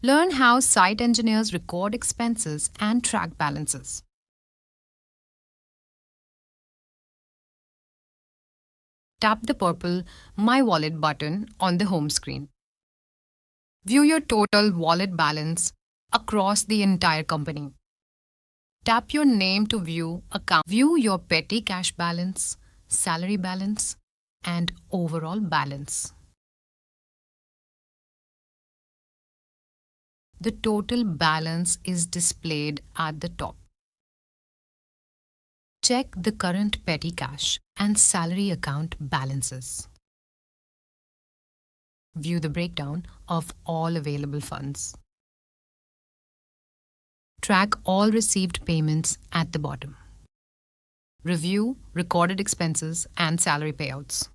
Learn how site engineers record expenses and track balances. Tap the purple My Wallet button on the home screen. View your total wallet balance across the entire company. Tap your name to view account. View your petty cash balance, salary balance, and overall balance. The total balance is displayed at the top. Check the current petty cash and salary account balances. View the breakdown of all available funds. Track all received payments at the bottom. Review recorded expenses and salary payouts.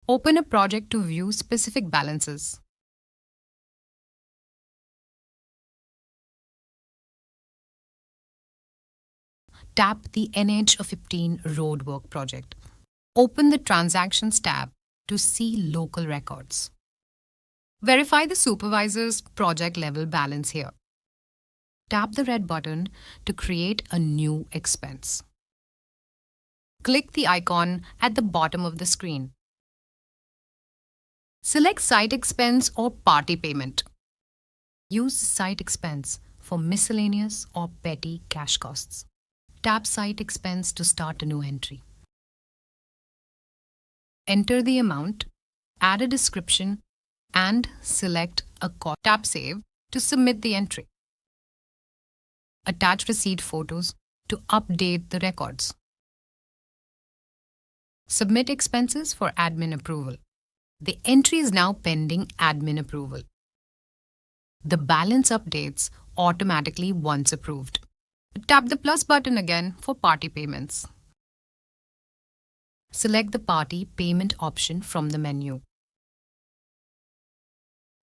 Open a project to view specific balances. Tap the NH15 roadwork project. Open the Transactions tab to see local records. Verify the supervisor's project level balance here. Tap the red button to create a new expense. Click the icon at the bottom of the screen. Select Site Expense or Party Payment. Use Site Expense for miscellaneous or petty cash costs. Tap Site Expense to start a new entry. Enter the amount, add a description, and select a cost. Tap Save to submit the entry. Attach receipt photos to update the records. Submit expenses for admin approval. The entry is now pending admin approval. The balance updates automatically once approved. Tap the plus button again for party payments. Select the party payment option from the menu.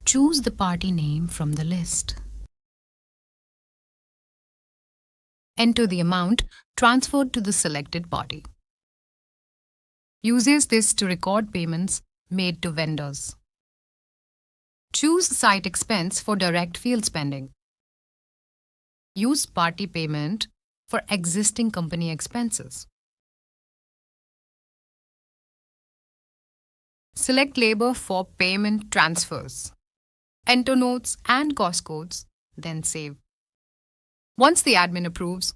Choose the party name from the list. Enter the amount transferred to the selected party. Uses this to record payments made to vendors. Choose Site Expense for direct field spending. Use Party Payment for existing company expenses. Select Labor for payment transfers. Enter notes and cost codes, then save. Once the admin approves,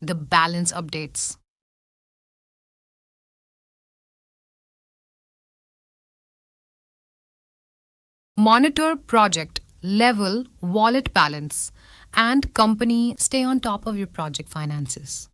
the balance updates. Monitor project level wallet balance and company. Stay on top of your project finances.